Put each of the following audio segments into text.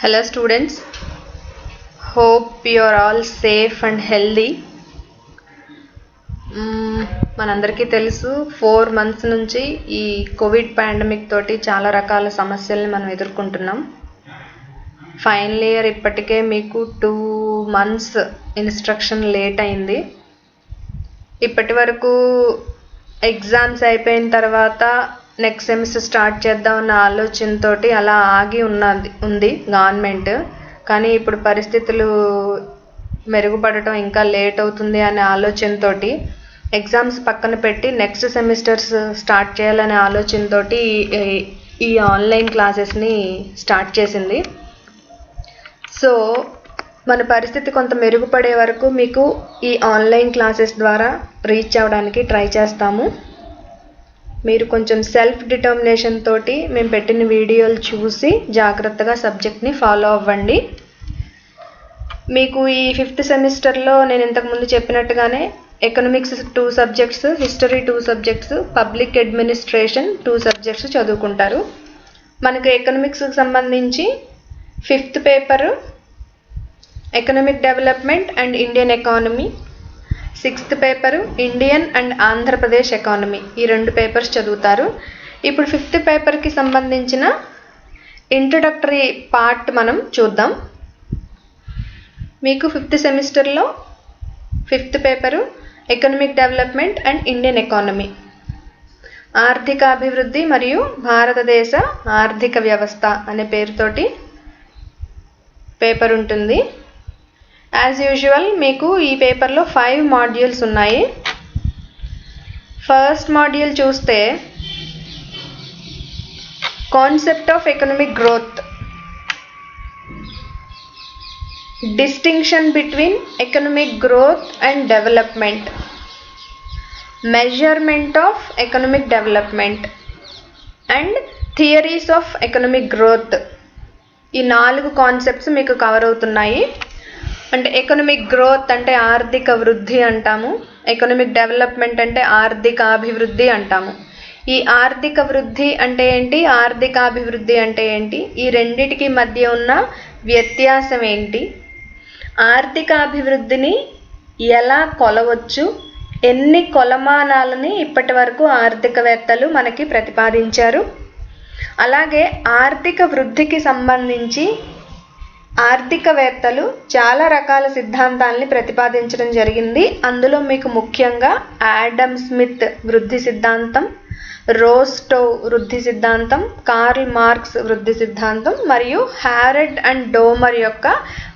Hello students, hope you are all safe and healthy. మనందరికీ తెలుసు 4 months నుంచి ఈ కోవిడ్ పాండమిక్ తోటి చాలా రకాల సమస్యల్ని మనం ఎదుర్కొంటున్నాం. ఫైనల్ ఇయర్ ఇప్పటికే మీకు 2 months ఇన్స్ట్రక్షన్ లేట్ అయింది. ఇప్పటి వరకు ఎగ్జామ్స్ అయిపోయిన తర్వాత నెక్స్ట్ సెమిస్టర్ స్టార్ట్ చేద్దామన్న ఆలోచనతోటి అలా ఆగి ఉంది గవర్నమెంట్. కానీ ఇప్పుడు పరిస్థితులు మెరుగుపడటం ఇంకా లేట్ అవుతుంది అనే ఆలోచనతోటి ఎగ్జామ్స్ పక్కన పెట్టి నెక్స్ట్ సెమిస్టర్స్ స్టార్ట్ చేయాలనే ఆలోచనతోటి ఈ ఆన్లైన్ క్లాసెస్ని స్టార్ట్ చేసింది. సో మన పరిస్థితి కొంత మెరుగుపడే వరకు మీకు ఈ ఆన్లైన్ క్లాసెస్ ద్వారా రీచ్ అవ్వడానికి ట్రై చేస్తాము. మీరు కొంచెం సెల్ఫ్ డిటర్మినేషన్ తోటి మేము పెట్టిన వీడియోలు చూసి జాగ్రత్తగా సబ్జెక్ట్ని ఫాలో అవ్వండి. మీకు ఈ 5th సెమిస్టర్లో నేను ఇంతకుముందు చెప్పినట్టుగానే economics 2 subjects, history 2 subjects, public administration 2 subjects చదువుకుంటారు. మనకు ఎకనామిక్స్కి సంబంధించి 5th paper economic development and Indian economy, 6th paper Indian and Andhra Pradesh economy, ఈ 2 పేపర్స్ చదువుతారు. ఇప్పుడు 5th పేపర్కి సంబంధించిన ఇంట్రడక్టరీ పార్ట్ మనం చూద్దాం. మీకు 5th సెమిస్టర్లో 5th paper economic development and Indian economy, ఆర్థిక అభివృద్ధి మరియు భారతదేశ ఆర్థిక వ్యవస్థ అనే పేరుతోటి పేపర్ ఉంటుంది. యాజ్ యూజువల్ మీకు ఈ పేపర్లో 5 మాడ్యూల్స్ ఉన్నాయి. ఫస్ట్ మాడ్యూల్ చూస్తే concept of economic growth, distinction between economic growth and development, measurement of economic development and theories of economic growth. ఈ 4 కాన్సెప్ట్స్ మీకు కవర్ అవుతున్నాయి. అంటే ఎకనామిక్ గ్రోత్ అంటే ఆర్థిక వృద్ధి అంటాము, ఎకనామిక్ డెవలప్మెంట్ అంటే ఆర్థిక అభివృద్ధి అంటాము. ఈ ఆర్థిక వృద్ధి అంటే ఏంటి, ఆర్థిక అభివృద్ధి అంటే ఏంటి, ఈ రెండిటికి మధ్య ఉన్న వ్యత్యాసం ఏంటి, ఆర్థిక అభివృద్ధిని ఎలా కొలవచ్చు, ఎన్ని కొలమానాలని ఇప్పటి వరకు ఆర్థికవేత్తలు మనకి ప్రతిపాదించారు, అలాగే ఆర్థిక వృద్ధికి సంబంధించి ఆర్థికవేత్తలు చాలా రకాల సిద్ధాంతాలని ప్రతిపాదించడం జరిగింది. అందులో మీకు ముఖ్యంగా ఆడమ్ స్మిత్ వృద్ధి సిద్ధాంతం, రోస్టోవ్ వృద్ధి సిద్ధాంతం, కార్ల్ మార్క్స్ వృద్ధి సిద్ధాంతం మరియు హారెడ్ అండ్ డోమర్ యొక్క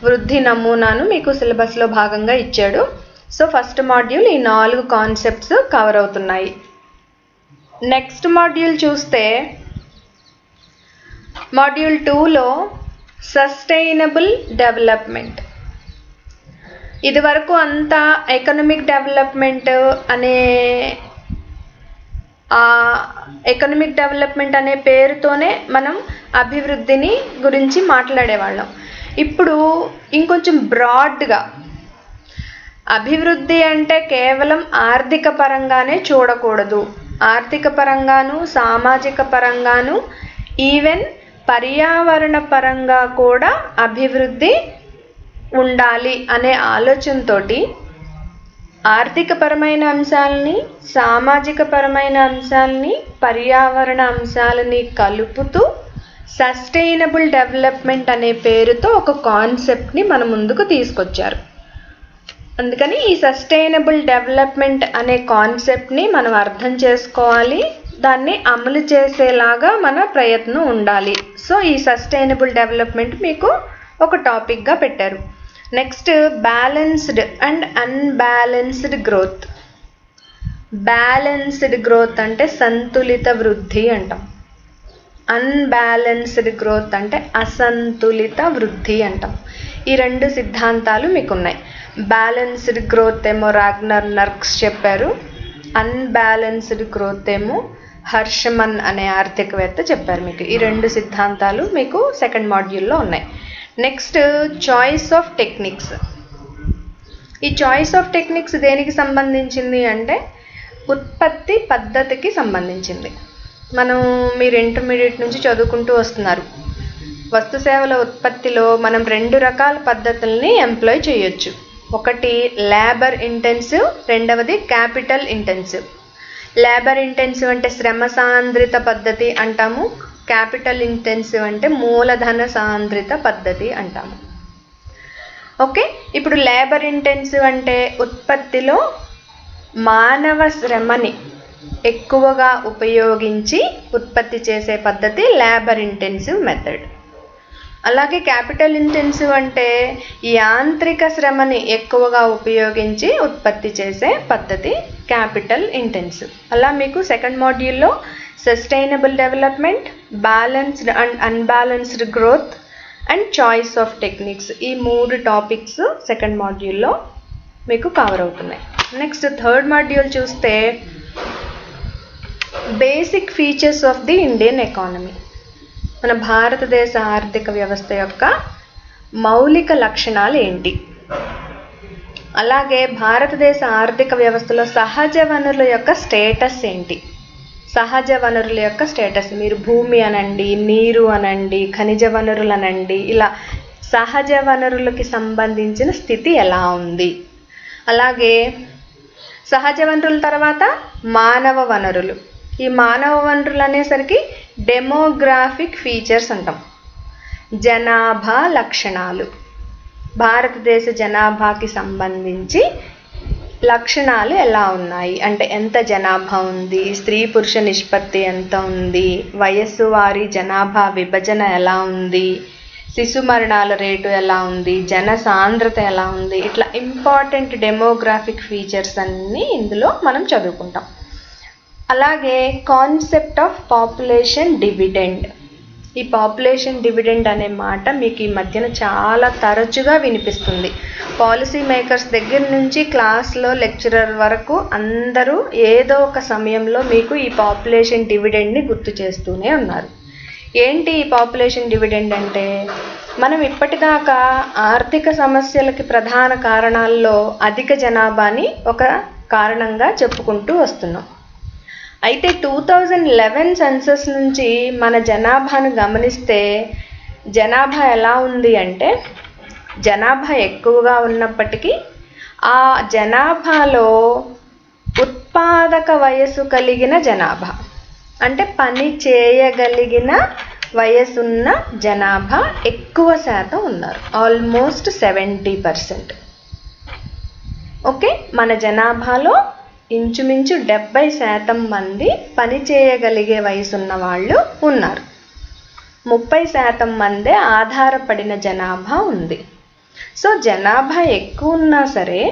వృద్ధి నమూనాను మీకు సిలబస్లో భాగంగా ఇచ్చాడు. సో ఫస్ట్ మాడ్యూల్ ఈ 4 కాన్సెప్ట్స్ కవర్ అవుతున్నాయి. నెక్స్ట్ మాడ్యూల్ చూస్తే మాడ్యూల్ 2లో సస్టైనబుల్ డెవలప్మెంట్. ఇది వరకు అంతా ఎకనామిక్ డెవలప్మెంట్ అనే పేరుతోనే మనం అభివృద్ధిని గురించి మాట్లాడేవాళ్ళం. ఇప్పుడు ఇంకొంచెం బ్రాడ్గా అభివృద్ధి అంటే కేవలం ఆర్థిక పరంగానే చూడకూడదు, ఆర్థిక పరంగాను సామాజిక పరంగాను ఈవెన్ పర్యావరణ పరంగా కూడా అభివృద్ధి ఉండాలి అనే ఆలోచనతోటి ఆర్థికపరమైన అంశాలని, సామాజిక పరమైన అంశాలని, పర్యావరణ అంశాలని కలుపుతూ సస్టైనబుల్ డెవలప్మెంట్ అనే పేరుతో ఒక కాన్సెప్ట్ని మన ముందుకు తీసుకొచ్చారు. అందుకని ఈ సస్టైనబుల్ డెవలప్మెంట్ అనే కాన్సెప్ట్ని మనం అర్థం చేసుకోవాలి, దాన్ని అమలు చేసేలాగా మన ప్రయత్నం ఉండాలి. సో ఈ సస్టైనబుల్ డెవలప్మెంట్ మీకు ఒక టాపిక్గా పెట్టారు. Next balanced and unbalanced growth. Balanced growth అంటే సంతులిత వృద్ధి అంటాం, అన్బ్యాలెన్స్డ్ గ్రోత్ అంటే అసంతులిత వృద్ధి అంటాం. ఈ 2 సిద్ధాంతాలు మీకు ఉన్నాయి. బ్యాలెన్స్డ్ గ్రోత్ ఏమో రాగ్నర్ నర్క్స్ చెప్పారు, అన్బ్యాలెన్స్డ్ గ్రోత్ ఏమో హర్షమన్ అనే ఆర్థికవేత్త చెప్పారు. మీకు ఈ 2 సిద్ధాంతాలు మీకు సెకండ్ మాడ్యూల్లో ఉన్నాయి. Next choice of techniques. ఈ చాయిస్ ఆఫ్ టెక్నిక్స్ దేనికి సంబంధించింది అంటే ఉత్పత్తి పద్ధతికి సంబంధించింది. మీరు ఇంటర్మీడియట్ నుంచి చదువుకుంటూ వస్తున్నారు. వస్తు సేవల ఉత్పత్తిలో మనం 2 రకాల పద్ధతుల్ని ఎంప్లాయ్ చేయొచ్చు. ఒకటి లేబర్ ఇంటెన్సివ్, రెండవది క్యాపిటల్ ఇంటెన్సివ్. లేబర్ ఇంటెన్సివ్ అంటే శ్రమ సాంద్రిత పద్ధతి అంటాము. క్యాపిటల్ ఇంటెన్సివ్ అంటే మూలధన సాంద్రిత పద్ధతి అంటాము. ఓకే, ఇప్పుడు లేబర్ ఇంటెన్సివ్ అంటే ఉత్పత్తిలో మానవ శ్రమని ఎక్కువగా ఉపయోగించి ఉత్పత్తి చేసే పద్ధతి లేబర్ ఇంటెన్సివ్ మెథడ్. అలాగే క్యాపిటల్ ఇంటెన్సివ్ అంటే యాంత్రిక శ్రమని ఎక్కువగా ఉపయోగించి ఉత్పత్తి చేసే పద్ధతి క్యాపిటల్ ఇంటెన్సివ్. అలా మీకు సెకండ్ మాడ్యూల్లో sustainable development, balanced and unbalanced growth and choice of techniques, ఈ 3 టాపిక్స్ సెకండ్ మాడ్యూల్లో మీకు కవర్ అవుతున్నాయి. నెక్స్ట్ థర్డ్ మాడ్యూల్ చూస్తే basic features of the Indian economy. మన భారతదేశ ఆర్థిక వ్యవస్థ యొక్క మౌలిక లక్షణాలు ఏంటి, అలాగే భారతదేశ ఆర్థిక వ్యవస్థలో సహజ వనరుల యొక్క స్టేటస్ ఏంటి. సహజ వనరుల యొక్క స్టేటస్, మీరు భూమి అనండి, నీరు అనండి, ఖనిజ వనరులు అనండి, ఇలా సహజ వనరులకి సంబంధించిన స్థితి ఎలా ఉంది. అలాగే సహజ వనరుల తర్వాత మానవ వనరులు. ఈ మానవ వనరులు అనేసరికి డెమోగ్రాఫిక్ ఫీచర్స్ అంటాం. జనాభా లక్షణాలు, భారతదేశ జనాభాకి సంబంధించి లక్షణాలు ఎలా ఉన్నాయి అంటే ఎంత జనాభా ఉంది, స్త్రీ పురుష నిష్పత్తి ఎంత ఉంది, వయస్సు వారి జనాభా విభజన ఎలా ఉంది, శిశు మరణాల రేటు ఎలా ఉంది, జన సాంద్రత ఎలా ఉంది. ఇట్లా ఇంపార్టెంట్ డెమోగ్రాఫిక్ ఫీచర్స్ అన్నీ ఇందులో మనం చదువుకుంటాం. అలాగే కాన్సెప్ట్ ఆఫ్ పాపులేషన్ డివిడెండ్. ఈ పాపులేషన్ డివిడెండ్ అనే మాట మీకు ఈ మధ్యన చాలా తరచుగా వినిపిస్తుంది. పాలసీ మేకర్స్ దగ్గర నుంచి క్లాస్లో లెక్చరర్ వరకు అందరూ ఏదో ఒక సమయంలో మీకు ఈ పాపులేషన్ డివిడెండ్ని గుర్తు చేస్తూనే ఉన్నారు. ఏంటి ఈ పాపులేషన్ డివిడెండ్ అంటే, మనం ఇప్పటిదాకా ఆర్థిక సమస్యలకి ప్రధాన కారణాల్లో అధిక జనాభాని ఒక కారణంగా చెప్పుకుంటూ వస్తున్నాం. అయితే 2011 సెన్సస్ నుంచి మన జనాభాను గమనిస్తే జనాభా ఎలా ఉంది అంటే, జనాభా ఎక్కువగా ఉన్నప్పటికీ ఆ జనాభాలో ఉత్పాదక వయస్సు కలిగిన జనాభా అంటే పని చేయగలిగిన వయసున్న జనాభా ఎక్కువ శాతం ఉన్నారు, ఆల్మోస్ట్ 70%. ఓకే, మన జనాభాలో ఇంచుమించు 70% మంది పని చేయగలిగే వయసున్న వాళ్ళు ఉన్నారు. 30% మందే ఆధారపడిన జనాభా ఉంది. సో జనాభా ఎక్కువ ఉన్నా సరే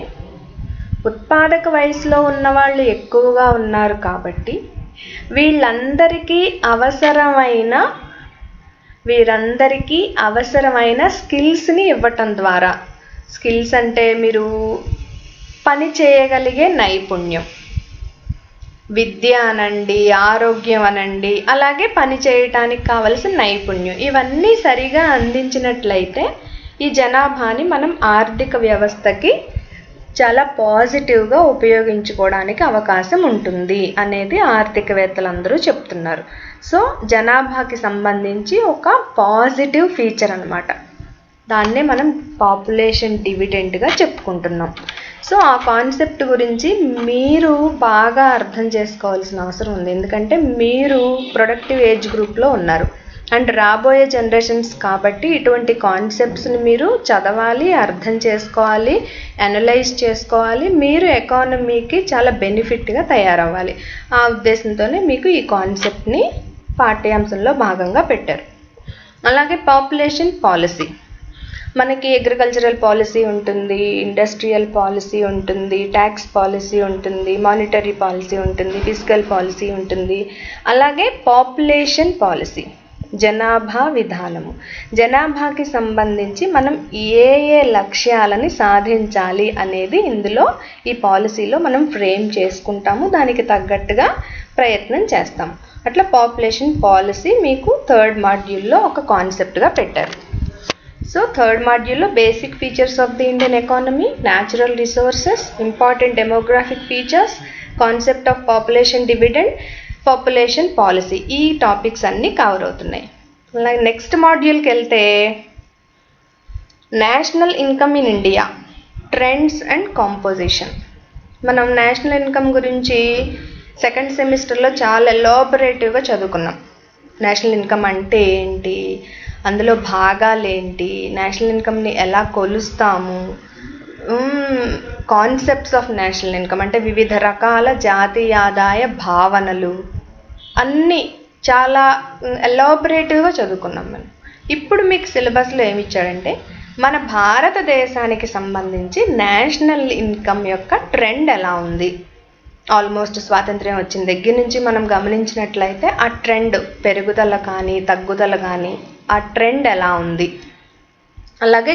ఉత్పాదక వయసులో ఉన్న వాళ్ళు ఎక్కువగా ఉన్నారు కాబట్టి వీరందరికీ అవసరమైన స్కిల్స్ని ఇవ్వటం ద్వారా, స్కిల్స్ అంటే మీరు పని చేయగలిగే నైపుణ్యం, విద్య అనండి, ఆరోగ్యం అనండి, అలాగే పని చేయటానికి కావలసిన నైపుణ్యం, ఇవన్నీ సరిగా అందించినట్లయితే ఈ జనాభాని మనం ఆర్థిక వ్యవస్థకి చాలా పాజిటివ్గా ఉపయోగించుకోవడానికి అవకాశం ఉంటుంది అనేది ఆర్థికవేత్తలందరూ చెప్తున్నారు. సో జనాభాకి సంబంధించి ఒక పాజిటివ్ ఫీచర్ అన్నమాట. దాన్నే మనం పాపులేషన్ డివిడెండ్గా చెప్పుకుంటున్నాం. సో ఆ కాన్సెప్ట్ గురించి మీరు బాగా అర్థం చేసుకోవాల్సిన అవసరం ఉంది. ఎందుకంటే మీరు ప్రొడక్టివ్ ఏజ్ గ్రూప్లో ఉన్నారు అండ్ రాబోయే జనరేషన్స్ కాబట్టి ఇటువంటి కాన్సెప్ట్స్ని మీరు చదవాలి, అర్థం చేసుకోవాలి, అనలైజ్ చేసుకోవాలి. మీరు ఎకానమీకి చాలా బెనిఫిట్గా తయారవ్వాలి. ఆ ఉద్దేశంతోనే మీకు ఈ కాన్సెప్ట్ని పాఠ్యాంశంలో భాగంగా పెట్టారు. అలాగే పాపులేషన్ పాలసీ, మనకి అగ్రికల్చరల్ పాలసీ ఉంటుంది, ఇండస్ట్రియల్ పాలసీ ఉంటుంది, ట్యాక్స్ పాలసీ ఉంటుంది, మానిటరీ పాలసీ ఉంటుంది, ఫిజికల్ పాలసీ ఉంటుంది. అలాగే పాపులేషన్ పాలసీ, జనాభా విధానము, జనాభాకి సంబంధించి మనం ఏ లక్ష్యాలని సాధించాలి అనేది ఇందులో ఈ పాలసీలో మనం ఫ్రేమ్ చేసుకుంటాము, దానికి తగ్గట్టుగా ప్రయత్నం చేస్తాం. అట్లా పాపులేషన్ పాలసీ మీకు థర్డ్ మాడ్యూల్లో ఒక కాన్సెప్ట్గా పెట్టారు. సో థర్డ్ మాడ్యూల్లో basic features of the Indian economy, natural resources, important demographic features, concept of population dividend, population policy, ఈ టాపిక్స్ అన్నీ కవర్ అవుతున్నాయి. అలాగే నెక్స్ట్ మాడ్యూల్కి వెళ్తే national income in India trends and composition. మనం నేషనల్ ఇన్కమ్ గురించి second సెమిస్టర్లో చాలా ఎలాబొరేటివ్గా చదువుకున్నాం. నేషనల్ ఇన్కమ్ అంటే ఏంటి, అందులో భాగాలు ఏంటి, నేషనల్ ఇన్కమ్ని ఎలా కొలుస్తాము, కాన్సెప్ట్స్ ఆఫ్ నేషనల్ ఇన్కమ్ అంటే వివిధ రకాల జాతీయ ఆదాయ భావనలు అన్నీ చాలా ఎలాబొరేటివ్గా చదువుకున్నాం మనం. ఇప్పుడు మీకు సిలబస్లో ఏమి ఇచ్చాడంటే మన భారతదేశానికి సంబంధించి నేషనల్ ఇన్కమ్ యొక్క ట్రెండ్ ఎలా ఉంది. ఆల్మోస్ట్ స్వాతంత్ర్యం వచ్చిన దగ్గర నుంచి మనం గమనించినట్లయితే ఆ ట్రెండ్ పెరుగుదల కానీ తగ్గుదల కానీ ఆ ట్రెండ్ ఎలా ఉంది. అలాగే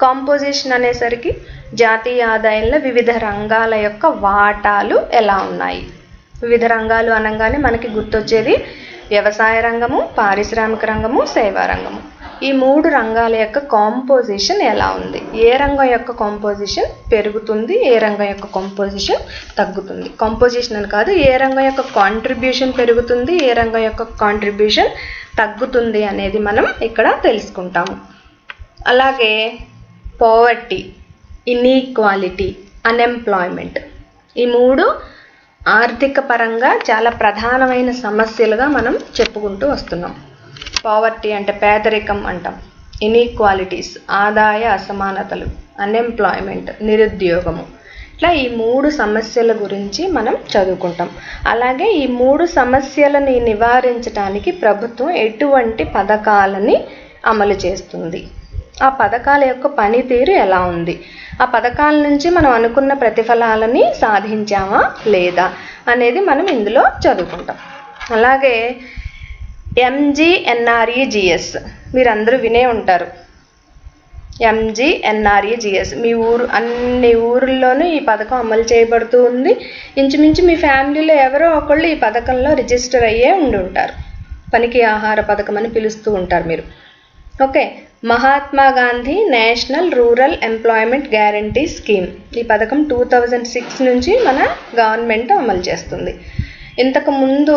కాంపోజిషన్ అనేసరికి జాతీయ ఆదాయంలో వివిధ రంగాల యొక్క వాటాలు ఎలా ఉన్నాయి. వివిధ రంగాలు అనగానే మనకి గుర్తొచ్చేది వ్యవసాయ రంగము, పారిశ్రామిక రంగము, సేవా రంగము. ఈ 3 రంగాల యొక్క కాంపోజిషన్ ఎలా ఉంది, ఏ రంగం యొక్క కాంపోజిషన్ పెరుగుతుంది, ఏ రంగం యొక్క కాంపోజిషన్ తగ్గుతుంది. కాంపోజిషన్ అని కాదు, ఏ రంగం యొక్క కాంట్రిబ్యూషన్ పెరుగుతుంది, ఏ రంగం యొక్క కాంట్రిబ్యూషన్ తగ్గుతుంది అనేది మనం ఇక్కడ తెలుసుకుంటాము. అలాగే పోవర్టీ, ఇన్ఈక్వాలిటీ, అన్ఎంప్లాయ్మెంట్ ఈ 3 ఆర్థిక పరంగా చాలా ప్రధానమైన సమస్యలుగా మనం చెప్పుకుంటూ వస్తున్నాం. పావర్టీ అంటే పేదరికం అంటాం, ఇన్ఈక్వాలిటీస్ ఆదాయ అసమానతలు, అన్ఎంప్లాయ్మెంట్ నిరుద్యోగము. ఇట్లా ఈ 3 సమస్యల గురించి మనం చదువుకుంటాం. అలాగే ఈ 3 సమస్యలని నివారించడానికి ప్రభుత్వం ఎటువంటి పథకాలని అమలు చేస్తుంది, ఆ పథకాల యొక్క పనితీరు ఎలా ఉంది, ఆ పథకాల నుంచి మనం అనుకున్న ప్రతిఫలాలని సాధించామా లేదా అనేది మనం ఇందులో చదువుకుంటాం. అలాగే MGNREGS మీరందరూ వినే ఉంటారు. MGNREGS మీ అన్ని ఊర్ల్లోనూ ఈ పథకం అమలు చేయబడుతూ ఉంది. ఇంచుమించు మీ ఫ్యామిలీలో ఎవరో ఒకళ్ళు ఈ పథకంలో రిజిస్టర్ అయ్యే ఉండి ఉంటారు. పనికి ఆహార పథకం అని పిలుస్తూ ఉంటారు మీరు. Okay, Mahatma Gandhi national rural employment guarantee scheme ఈ పథకం 2006 నుంచి మన గవర్నమెంట్ అమలు చేస్తుంది. ఇంతకుముందు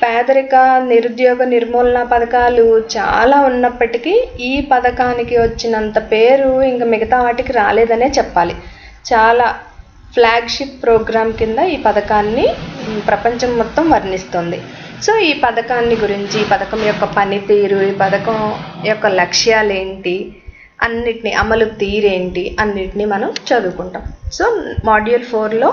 పేదరిక నిరుద్యోగ నిర్మూలన పథకాలు చాలా ఉన్నప్పటికీ ఈ పథకానికి వచ్చినంత పేరు ఇంకా మిగతా వాటికి రాలేదనే చెప్పాలి. చాలా ఫ్లాగ్షిప్ ప్రోగ్రామ్ కింద ఈ పథకాన్ని ప్రపంచం మొత్తం వర్ణిస్తుంది. సో ఈ పథకాన్ని గురించి, ఈ పథకం యొక్క పనితీరు, ఈ పథకం యొక్క లక్ష్యాలు ఏంటి, అన్నిటినీ అమలు తీరేంటి అన్నిటినీ మనం చదువుకుంటాం. సో మాడ్యూల్ 4లో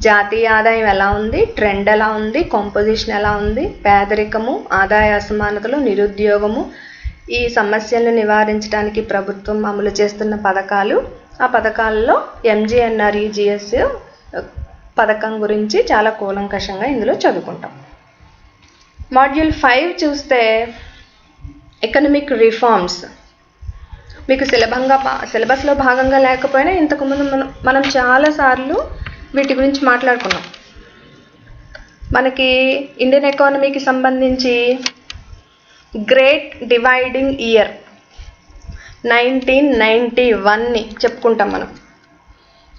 జాతీయ ఆదాయం ఎలా ఉంది, ట్రెండ్ ఎలా ఉంది, కాంపోజిషన్ ఎలా ఉంది, పేదరికము, ఆదాయ అసమానతలు, నిరుద్యోగము, ఈ సమస్యలను నివారించడానికి ప్రభుత్వం అమలు చేస్తున్న పథకాలు, ఆ పథకాల్లో MGNREGS పథకం గురించి చాలా కూలంకషంగా ఇందులో చదువుకుంటాం. మాడ్యూల్ 5 చూస్తే ఎకనమిక్ రిఫార్మ్స్. మీకు సిలబస్లో భాగంగా లేకపోయినా ఇంతకుముందు మనం చాలాసార్లు వీటి గురించి మాట్లాడుకున్నాం. మనకి ఇండియన్ ఎకానమీకి సంబంధించి గ్రేట్ డివైడింగ్ ఇయర్ 1991ని చెప్పుకుంటాం మనం.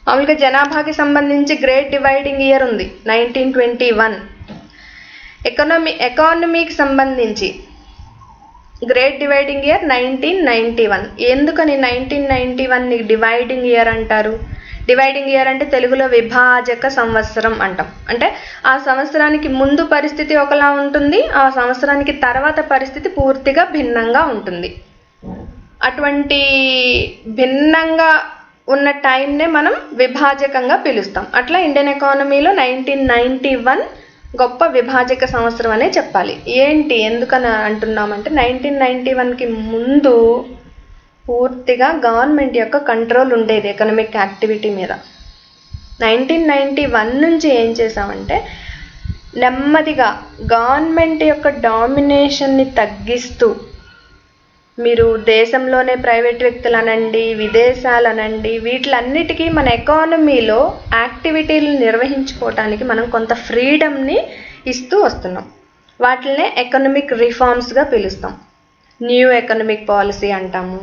మామూలుగా జనాభాకి సంబంధించి గ్రేట్ డివైడింగ్ ఇయర్ ఉంది 1921. ఎకానమీకి సంబంధించి గ్రేట్ డివైడింగ్ ఇయర్ 1991. ఎందుకని 1991ని డివైడింగ్ ఇయర్ అంటారు? డివైడింగ్ ఇయర్ అంటే తెలుగులో విభాజక సంవత్సరం అంటాం. అంటే ఆ సంవత్సరానికి ముందు పరిస్థితి ఒకలా ఉంటుంది, ఆ సంవత్సరానికి తర్వాత పరిస్థితి పూర్తిగా భిన్నంగా ఉంటుంది. అటువంటి భిన్నంగా ఉన్న టైంనే మనం విభాజకంగా పిలుస్తాం. అట్లా ఇండియన్ ఎకానమీలో 1991 గొప్ప విభాజక సంవత్సరం అనే చెప్పాలి. ఏంటి ఎందుకని అంటున్నామంటే 1991కి ముందు పూర్తిగా గవర్నమెంట్ యొక్క కంట్రోల్ ఉండేది ఎకనామిక్ యాక్టివిటీ మీద. 1991 నుంచి ఏం చేసామంటే నెమ్మదిగా గవర్నమెంట్ యొక్క డామినేషన్ని తగ్గిస్తూ, మీరు దేశంలోనే ప్రైవేట్ వ్యక్తులు అనండి, విదేశాలు అనండి, వీటిలన్నిటికీ మన ఎకానమీలో యాక్టివిటీలు నిర్వహించుకోవటానికి మనం కొంత ఫ్రీడమ్ని ఇస్తూ వస్తున్నాం. వాటినే ఎకనమిక్ రిఫార్మ్స్గా పిలుస్తాం. న్యూ ఎకనమిక్ పాలసీ అంటాము.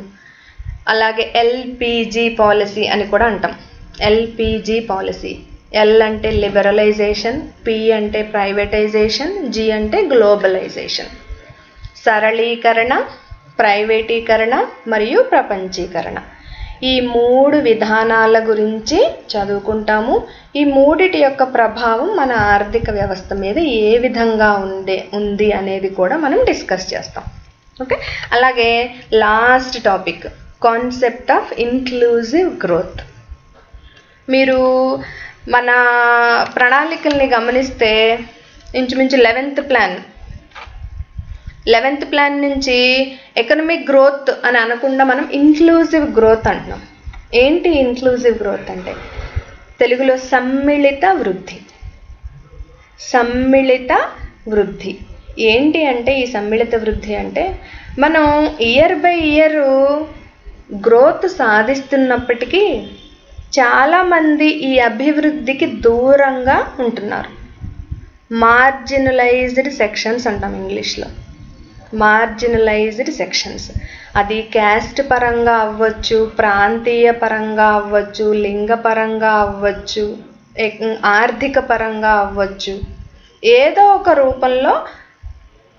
అలాగే LPG పాలసీ అని కూడా అంటాం. LPG పాలసీ, L అంటే లిబరలైజేషన్, P అంటే ప్రైవేటైజేషన్, G అంటే గ్లోబలైజేషన్. సరళీకరణ, ప్రైవేటీకరణ మరియు ప్రపంచీకరణ. ఈ 3 విధానాల గురించి చదువుకుంటాము. ఈ మూడిటి యొక్క ప్రభావం మన ఆర్థిక వ్యవస్థ మీద ఏ విధంగా ఉంది అనేది కూడా మనం డిస్కస్ చేస్తాం. ఓకే, అలాగే last topic concept of inclusive growth. మీరు మన ప్రణాళికల్ని గమనిస్తే ఇంచుమించు 11th ప్లాన్ నుంచి ఎకనామిక్ గ్రోత్ అని అనకుండా మనం ఇన్క్లూజివ్ గ్రోత్ అంటున్నాం. ఏంటి ఇన్క్లూజివ్ గ్రోత్ అంటే? తెలుగులో సమ్మిళిత వృద్ధి. ఏంటి అంటే ఈ సమ్మిళిత వృద్ధి అంటే మనం ఇయర్ బై ఇయర్ గ్రోత్ సాధిస్తున్నప్పటికీ చాలామంది ఈ అభివృద్ధికి దూరంగా ఉంటున్నారు. మార్జినలైజ్డ్ సెక్షన్స్ అంటాం ఇంగ్లీష్లో. మార్జినలైజ్డ్ సెక్షన్స్, అది క్యాస్ట్ పరంగా అవ్వచ్చు, ప్రాంతీయ పరంగా అవ్వచ్చు, లింగ పరంగా అవ్వచ్చు, ఆర్థిక పరంగా అవ్వచ్చు. ఏదో ఒక రూపంలో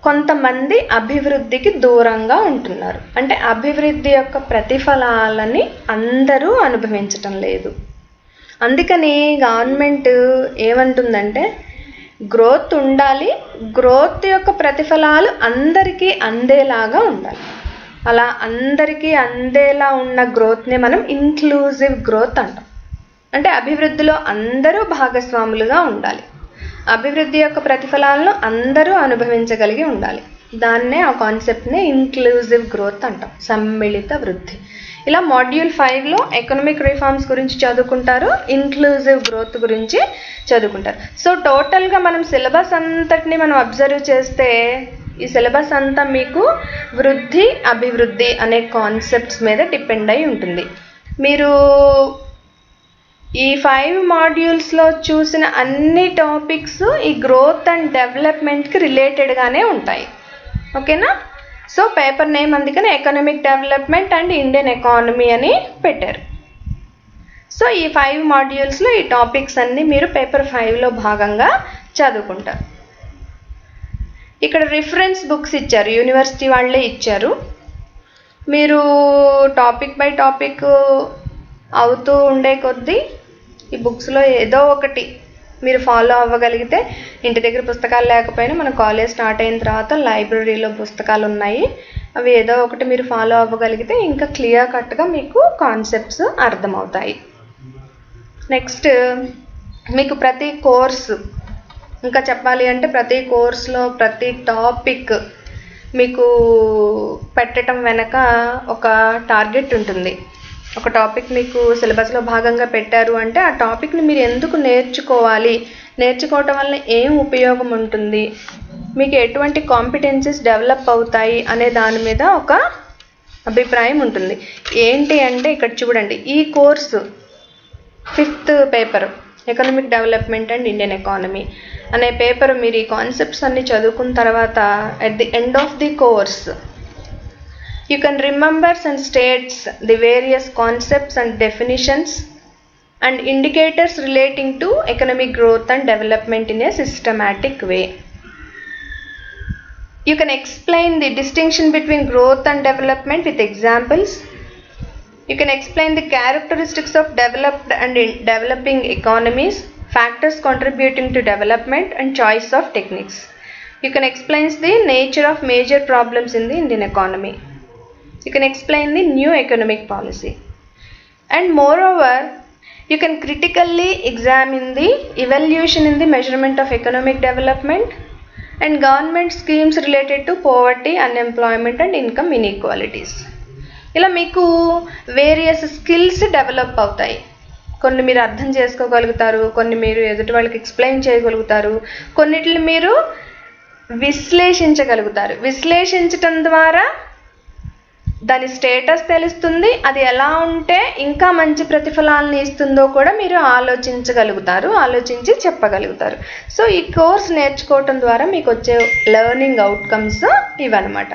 కొంతమంది అభివృద్ధికి దూరంగా ఉంటున్నారు. అంటే అభివృద్ధి యొక్క ప్రతిఫలాలని అందరూ అనుభవించటం లేదు. అందుకని గవర్నమెంట్ ఏమంటుందంటే గ్రోత్ ఉండాలి, గ్రోత్ యొక్క ప్రతిఫలాలు అందరికీ అందేలాగా ఉండాలి. అలా అందరికీ అందేలా ఉన్న గ్రోత్నే మనం ఇన్క్లూజివ్ గ్రోత్ అంటాం. అంటే అభివృద్ధిలో అందరూ భాగస్వాములుగా ఉండాలి, అభివృద్ధి యొక్క ప్రతిఫలాలను అందరూ అనుభవించగలిగి ఉండాలి. దాన్నే ఆ కాన్సెప్ట్నే ఇన్క్లూజివ్ గ్రోత్ అంటాం, సమ్మిళిత వృద్ధి. ఇలా మాడ్యూల్ 5లో ఎకనామిక్ రిఫార్మ్స్ గురించి చదువుకుంటారు, ఇన్క్లూజివ్ గ్రోత్ గురించి చదువుకుంటారు. సో టోటల్గా మనం సిలబస్ అంతటిని మనం అబ్జర్వ్ చేస్తే ఈ సిలబస్ అంతా మీకు వృద్ధి, అభివృద్ధి అనే కాన్సెప్ట్స్ మీద డిపెండ్ అయి ఉంటుంది. మీరు ఈ 5 మాడ్యూల్స్లో చూసిన అన్ని టాపిక్స్ ఈ గ్రోత్ అండ్ డెవలప్మెంట్కి రిలేటెడ్గానే ఉంటాయి. ఓకేనా? సో పేపర్ నేమ్ అందుకని economic development and Indian economy అని పెట్టారు. సో ఈ 5 మాడ్యూల్స్లో ఈ టాపిక్స్ అన్నీ మీరు పేపర్ 5లో భాగంగా చదువుకుంటారు. ఇక్కడ రిఫరెన్స్ బుక్స్ ఇచ్చారు, యూనివర్సిటీ వాళ్ళే ఇచ్చారు. మీరు టాపిక్ బై టాపిక్ అవుతూ ఉండే కొద్దీ ఈ బుక్స్లో ఏదో ఒకటి మీరు ఫాలో అవ్వగలిగితే, ఇంటి దగ్గర పుస్తకాలు లేకపోయినా మన కాలేజ్ స్టార్ట్ అయిన తర్వాత లైబ్రరీలో పుస్తకాలు ఉన్నాయి, అవి ఏదో ఒకటి మీరు ఫాలో అవ్వగలిగితే ఇంకా క్లియర్ కట్గా మీకు కాన్సెప్ట్స్ అర్థమవుతాయి. నెక్స్ట్ మీకు ప్రతి కోర్సు, ఇంకా చెప్పాలి అంటే ప్రతి కోర్సులో ప్రతి టాపిక్ మీకు పెట్టడం వెనక ఒక టార్గెట్ ఉంటుంది. ఒక టాపిక్ మీకు సిలబస్లో భాగంగా పెట్టారు అంటే ఆ టాపిక్ని మీరు ఎందుకు నేర్చుకోవాలి, నేర్చుకోవటం వల్ల ఏం ఉపయోగం ఉంటుంది, మీకు ఎటువంటి కాంపిటెన్సీస్ డెవలప్ అవుతాయి అనే దాని మీద ఒక అభిప్రాయం ఉంటుంది. ఏంటి అంటే ఇక్కడ చూడండి, ఈ course 5th paper economic development and Indian economy అనే పేపర్ మీరు ఈ కాన్సెప్ట్స్ అన్ని చదువుకున్న తర్వాత at the end of the course you can remember and states the various concepts and definitions and indicators relating to economic growth and development in a systematic way. You can explain the distinction between growth and development with examples. You can explain the characteristics of developed and developing economies, factors contributing to development, and choice of techniques. You can explain the nature of major problems in the Indian economy. You can explain the new economic policy. And moreover, you can critically examine the evaluation in the measurement of economic development and government schemes related to poverty, unemployment and income inequalities. ఇలా మీకు various skills develop అవుతాయి. కొన్ని మీరు అర్థం చేసుకోగలుగుతారు, కొన్ని మీరు ఎదుటి వాళ్ళకి ఎక్స్ప్లెయిన్ చేయగలుగుతారు, కొన్నిటిని మీరు విశ్లేషించగలుగుతారు. విశ్లేషించటం ద్వారా దాని స్టేటస్ తెలుస్తుంది, అది ఎలా ఉంటే ఇంకా మంచి ప్రతిఫలాలను ఇస్తుందో కూడా మీరు ఆలోచించగలుగుతారు, ఆలోచించి చెప్పగలుగుతారు. సో ఈ కోర్స్ నేర్చుకోవటం ద్వారా మీకు వచ్చే లెర్నింగ్ అవుట్కమ్స్ ఇవన్నమాట.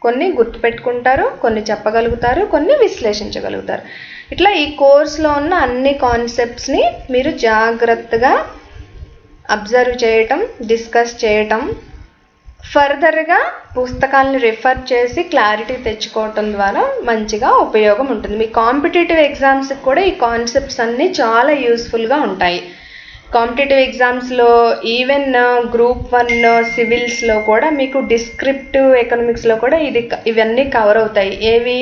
కొన్ని గుర్తుపెట్టుకుంటారు, కొన్ని చెప్పగలుగుతారు, కొన్ని విశ్లేషించగలుగుతారు. ఇట్లా ఈ కోర్సులో ఉన్న అన్ని కాన్సెప్ట్స్ని మీరు జాగ్రత్తగా అబ్జర్వ్ చేయటం, డిస్కస్ చేయటం, ఫర్దర్గా పుస్తకాలను రిఫర్ చేసి క్లారిటీ తెచ్చుకోవటం ద్వారా మంచిగా ఉపయోగం ఉంటుంది. మీ కాంపిటేటివ్ ఎగ్జామ్స్కి కూడా ఈ కాన్సెప్ట్స్ అన్నీ చాలా యూస్ఫుల్గా ఉంటాయి. కాంపిటేటివ్ ఎగ్జామ్స్లో ఈవెన్ గ్రూప్ 1 సివిల్స్లో కూడా మీకు డిస్క్రిప్టివ్ ఎకనామిక్స్లో కూడా ఇవన్నీ కవర్ అవుతాయి. ఏవి?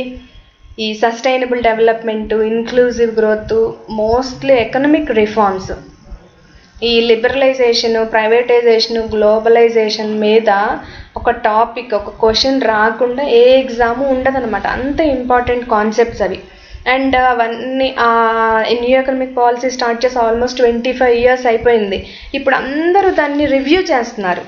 ఈ sustainable development, inclusive growth, mostly economic reforms, ఈ లిబరలైజేషన్, ప్రైవేటైజేషన్, గ్లోబలైజేషన్ మీద ఒక టాపిక్, ఒక క్వశ్చన్ రాకుండా ఏ ఎగ్జాము ఉండదన్నమాట. అంత ఇంపార్టెంట్ కాన్సెప్ట్స్ అవి. అండ్ అవన్నీ న్యూ ఎకనామిక్ పాలసీ స్టార్ట్ చేసి ఆల్మోస్ట్ 25 years అయిపోయింది. ఇప్పుడు అందరూ దాన్ని రివ్యూ చేస్తున్నారు.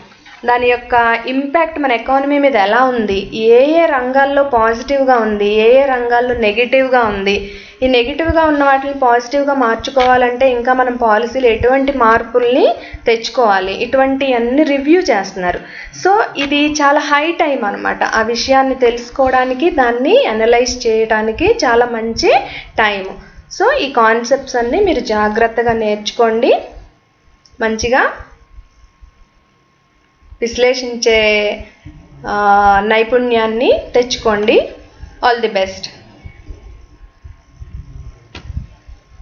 దాని యొక్క ఇంపాక్ట్ మన ఎకానమీ మీద ఎలా ఉంది, ఏ ఏ రంగాల్లో పాజిటివ్గా ఉంది, ఏ ఏ రంగాల్లో నెగిటివ్గా ఉంది, ఈ నెగిటివ్గా ఉన్న వాటిని పాజిటివ్గా మార్చుకోవాలంటే ఇంకా మనం పాలసీలు ఎటువంటి మార్పుల్ని తెచ్చుకోవాలి, ఇటువంటి అన్ని రివ్యూ చేస్తున్నారు. సో ఇది చాలా హై టైం అనమాట. ఆ విషయాన్ని తెలుసుకోవడానికి, దాన్ని అనలైజ్ చేయడానికి చాలా మంచి టైం. సో ఈ కాన్సెప్ట్స్ అన్నీ మీరు జాగ్రత్తగా నేర్చుకోండి, మంచిగా విశ్లేషించే నైపుణ్యాన్ని తెచ్చుకోండి. All the best.